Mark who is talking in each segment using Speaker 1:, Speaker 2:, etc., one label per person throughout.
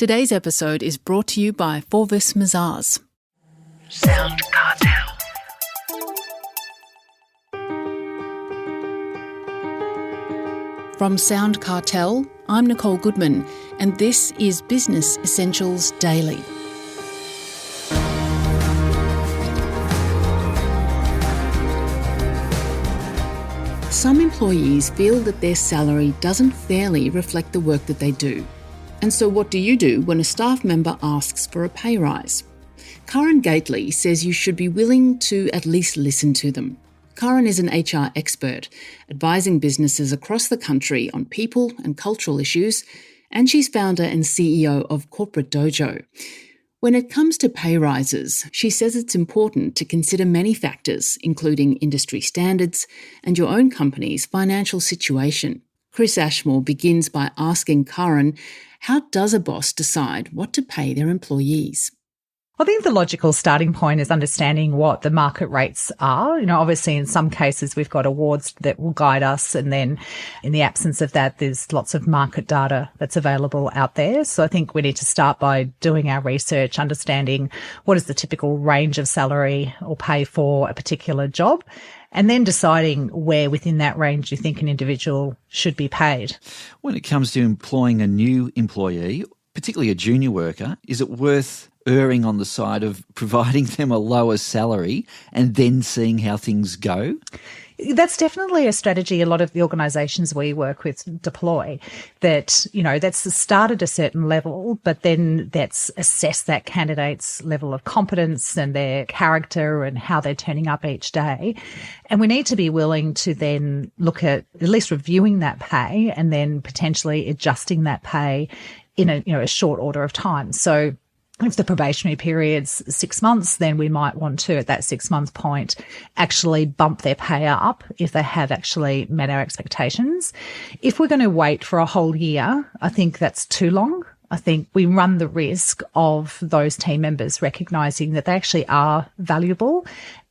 Speaker 1: Today's episode is brought to you by Forvis Mazars.
Speaker 2: SoundCartel.
Speaker 1: From SoundCartel, I'm Nicole Goodman, and this is Business Essentials Daily. Some employees feel that their salary doesn't fairly reflect the work that they do. And so what do you do when a staff member asks for a pay rise? Karen Gately says you should be willing to at least listen to them. Karen is an HR expert, advising businesses across the country on people and cultural issues, and she's founder and CEO of Corporate Dojo. When it comes to pay rises, she says it's important to consider many factors, including industry standards and your own company's financial situation. Chris Ashmore begins by asking Karen, how does a boss decide what to pay their employees?
Speaker 3: I think the logical starting point is understanding what the market rates are. Obviously in some cases we've got awards that will guide us, and then in the absence of that, there's lots of market data that's available out there. So I think we need to start by doing our research, understanding what is the typical range of salary or pay for a particular job, and then deciding where within that range you think an individual should be paid.
Speaker 4: When it comes to employing a new employee, particularly a junior worker, is it worth erring on the side of providing them a lower salary and then seeing how things go?
Speaker 3: That's definitely a strategy a lot of the organisations we work with deploy, that, that's start at a certain level, but then that's assess that candidate's level of competence and their character and how they're turning up each day. And we need to be willing to then look at least reviewing that pay and then potentially adjusting that pay in a short order of time. So if the probationary period's 6 months, then we might want to, at that 6-month point, actually bump their pay up if they have actually met our expectations. If we're going to wait for a whole year, I think that's too long. I think we run the risk of those team members recognising that they actually are valuable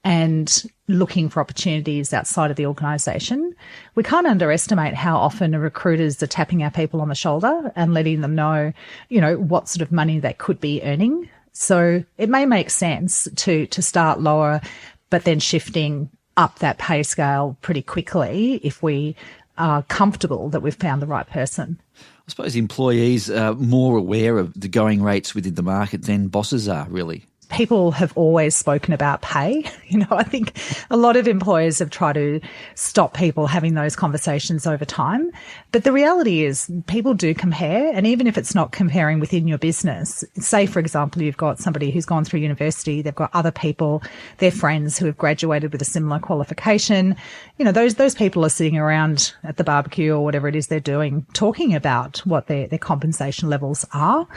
Speaker 3: and looking for opportunities outside of the organisation. We can't underestimate how often recruiters are tapping our people on the shoulder and letting them know, what sort of money they could be earning. So it may make sense to start lower, but then shifting up that pay scale pretty quickly if we are comfortable that we've found the right person.
Speaker 4: I suppose employees are more aware of the going rates within the market than bosses are, really.
Speaker 3: People have always spoken about pay. I think a lot of employers have tried to stop people having those conversations over time. But the reality is people do compare. And even if it's not comparing within your business, say, for example, you've got somebody who's gone through university, they've got other people, their friends who have graduated with a similar qualification. Those people are sitting around at the barbecue or whatever it is they're doing, talking about what their compensation levels are.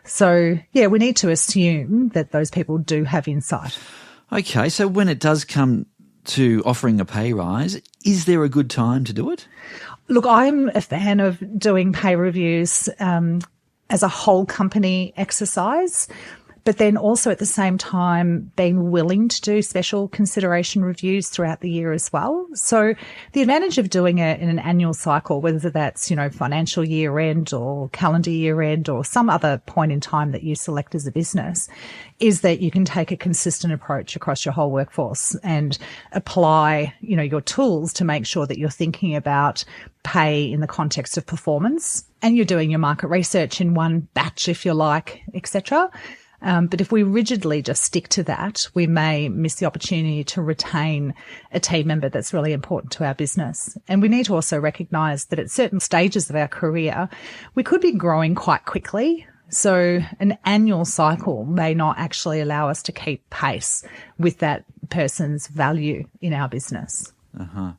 Speaker 3: So, we need to assume that those people do have insight.
Speaker 4: Okay, so when it does come to offering a pay rise, is there a good time to do it?
Speaker 3: Look, I'm a fan of doing pay reviews as a whole company exercise, but then also at the same time being willing to do special consideration reviews throughout the year as well. So the advantage of doing it in an annual cycle, whether that's, financial year end or calendar year end or some other point in time that you select as a business, is that you can take a consistent approach across your whole workforce and apply, your tools to make sure that you're thinking about pay in the context of performance and you're doing your market research in one batch, if you like, etc. But if we rigidly just stick to that, we may miss the opportunity to retain a team member that's really important to our business. And we need to also recognise that at certain stages of our career, we could be growing quite quickly. So an annual cycle may not actually allow us to keep pace with that person's value in our business.
Speaker 4: A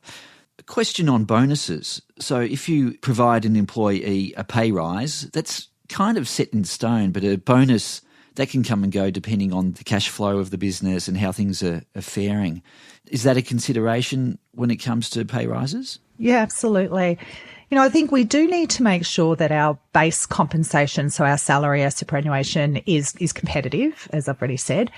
Speaker 4: question on bonuses. So if you provide an employee a pay rise, that's kind of set in stone, but a bonus that can come and go depending on the cash flow of the business and how things are faring. Is that a consideration when it comes to pay rises?
Speaker 3: Yeah, absolutely. I think we do need to make sure that our base compensation, so our salary, our superannuation is competitive, as I've already said.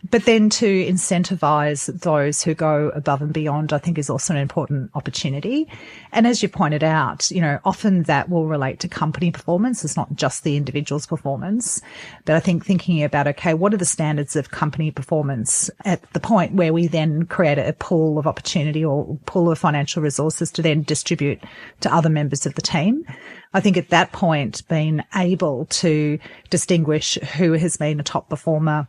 Speaker 3: But then to incentivise those who go above and beyond, I think is also an important opportunity. And as you pointed out, often that will relate to company performance. It's not just the individual's performance. But I think thinking about, okay, what are the standards of company performance at the point where we then create a pool of opportunity or pool of financial resources to then distribute to other members of the team. I think at that point, being able to distinguish who has been a top performer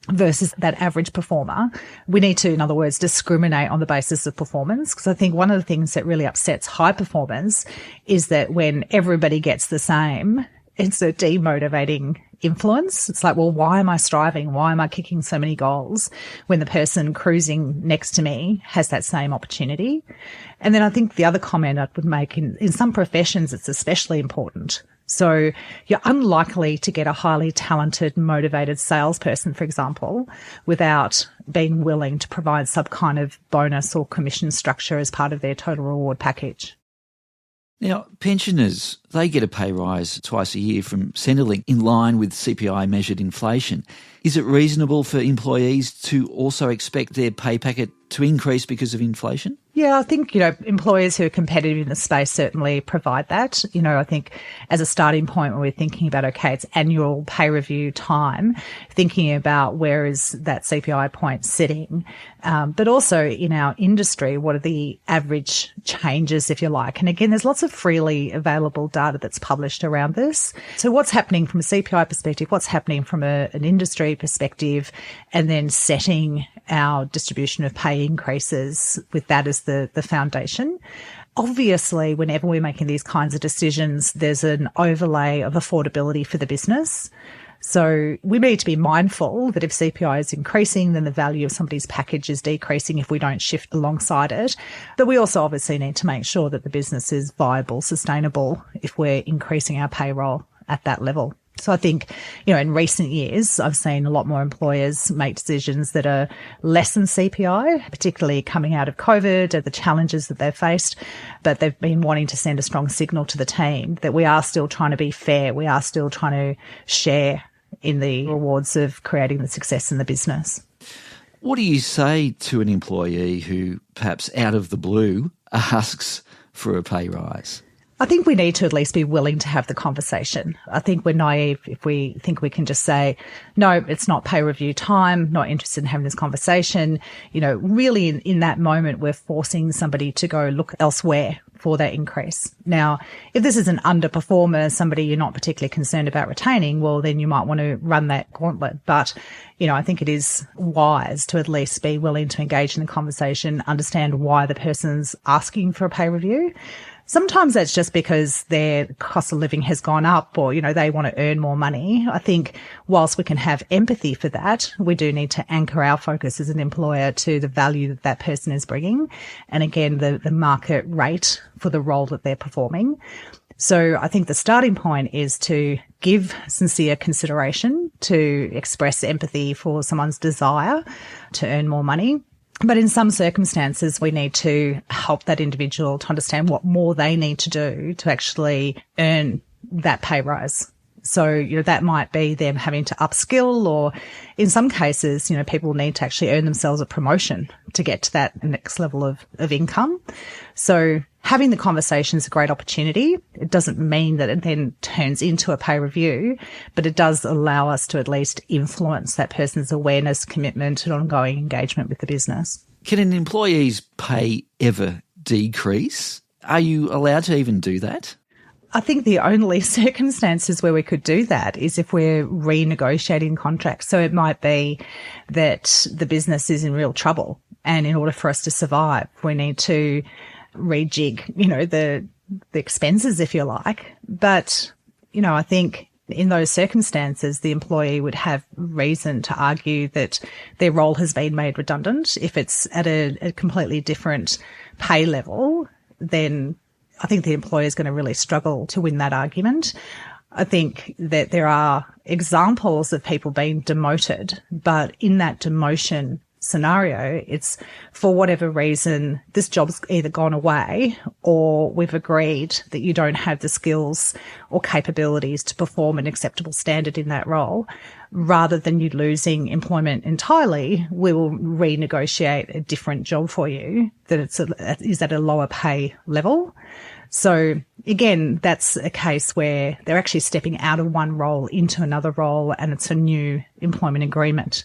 Speaker 3: versus that average performer, we need to, in other words, discriminate on the basis of performance. Because I think one of the things that really upsets high performers is that when everybody gets the same, it's a demotivating influence. It's like, well, why am I striving? Why am I kicking so many goals when the person cruising next to me has that same opportunity? And then I think the other comment I would make, in some professions, it's especially important. So you're unlikely to get a highly talented, motivated salesperson, for example, without being willing to provide some kind of bonus or commission structure as part of their total reward package.
Speaker 4: Now, pensioners, they get a pay rise twice a year from Centrelink in line with CPI measured inflation. Is it reasonable for employees to also expect their pay packet to increase because of inflation?
Speaker 3: Yeah, I think, employers who are competitive in the space certainly provide that. I think as a starting point when we're thinking about, okay, it's annual pay review time, thinking about where is that CPI point sitting, but also in our industry, what are the average changes, if you like? And again, there's lots of freely available data that's published around this. So what's happening from a CPI perspective, what's happening from an industry perspective, and then setting our distribution of pay increases with that as the foundation. Obviously, whenever we're making these kinds of decisions, there's an overlay of affordability for the business. So we need to be mindful that if CPI is increasing, then the value of somebody's package is decreasing if we don't shift alongside it. But we also obviously need to make sure that the business is viable, sustainable if we're increasing our payroll at that level. So I think, in recent years, I've seen a lot more employers make decisions that are less than CPI, particularly coming out of COVID and the challenges that they've faced. But they've been wanting to send a strong signal to the team that we are still trying to be fair. We are still trying to share in the rewards of creating the success in the business.
Speaker 4: What do you say to an employee who perhaps out of the blue asks for a pay rise?
Speaker 3: I think we need to at least be willing to have the conversation. I think we're naive if we think we can just say, no, it's not pay review time, not interested in having this conversation. Really in that moment, we're forcing somebody to go look elsewhere for that increase. Now, if this is an underperformer, somebody you're not particularly concerned about retaining, well, then you might want to run that gauntlet. But, I think it is wise to at least be willing to engage in the conversation, understand why the person's asking for a pay review. Sometimes that's just because their cost of living has gone up or, they want to earn more money. I think whilst we can have empathy for that, we do need to anchor our focus as an employer to the value that that person is bringing. And again, the market rate for the role that they're performing. So I think the starting point is to give sincere consideration, to express empathy for someone's desire to earn more money. But in some circumstances, we need to help that individual to understand what more they need to do to actually earn that pay rise. So, that might be them having to upskill, or in some cases, people need to actually earn themselves a promotion to get to that next level of income. So having the conversation is a great opportunity. It doesn't mean that it then turns into a pay review, but it does allow us to at least influence that person's awareness, commitment, and ongoing engagement with the business.
Speaker 4: Can an employee's pay ever decrease? Are you allowed to even do that?
Speaker 3: I think the only circumstances where we could do that is if we're renegotiating contracts. So it might be that the business is in real trouble, and in order for us to survive, we need to rejig, the expenses, if you like. But, I think in those circumstances, the employee would have reason to argue that their role has been made redundant. If it's at a completely different pay level, then I think the employer is going to really struggle to win that argument. I think that there are examples of people being demoted, but in that demotion, scenario. It's for whatever reason, this job's either gone away or we've agreed that you don't have the skills or capabilities to perform an acceptable standard in that role. Rather than you losing employment entirely, we will renegotiate a different job for you that is at a lower pay level. So again, that's a case where they're actually stepping out of one role into another role, and it's a new employment agreement.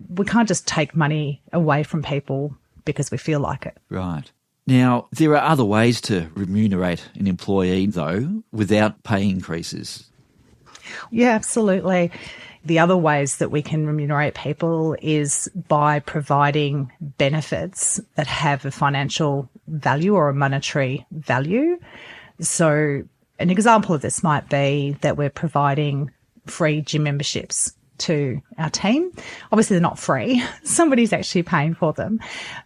Speaker 3: We can't just take money away from people because we feel like it.
Speaker 4: Right. Now, there are other ways to remunerate an employee, though, without pay increases.
Speaker 3: Yeah, absolutely. The other ways that we can remunerate people is by providing benefits that have a financial value or a monetary value. So an example of this might be that we're providing free gym memberships to our team. Obviously, they're not free. Somebody's actually paying for them.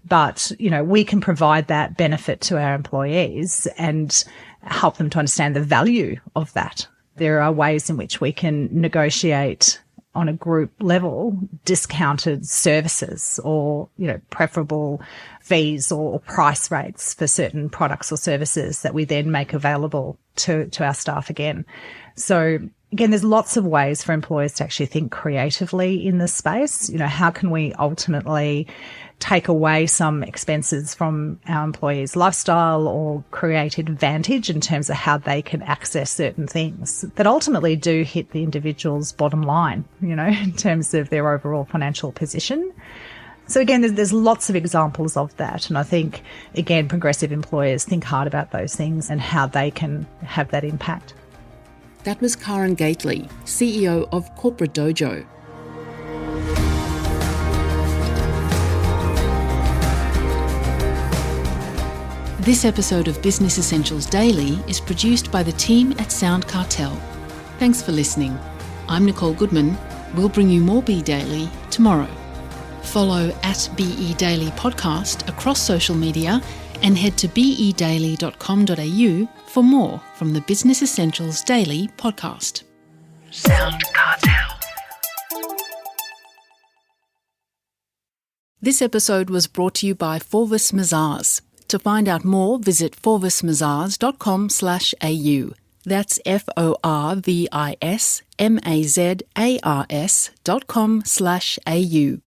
Speaker 3: But, we can provide that benefit to our employees and help them to understand the value of that. There are ways in which we can negotiate on a group level discounted services or, preferable fees or price rates for certain products or services that we then make available to our staff again. So again, there's lots of ways for employers to actually think creatively in this space. How can we ultimately take away some expenses from our employees' lifestyle or create advantage in terms of how they can access certain things that ultimately do hit the individual's bottom line, in terms of their overall financial position. So again, there's lots of examples of that. And I think, again, progressive employers think hard about those things and how they can have that impact.
Speaker 1: That was Karen Gately, CEO of Corporate Dojo. This episode of Business Essentials Daily is produced by the team at SoundCartel. Thanks for listening. I'm Nicole Goodman. We'll bring you more Be Daily tomorrow. Follow @BE Daily Podcast across social media and head to bedaily.com.au for more from the Business Essentials Daily podcast. SoundCartel. This episode was brought to you by Forvis Mazars. To find out more, visit forvismazars.com/au. That's FORVISMAZARS.com/au.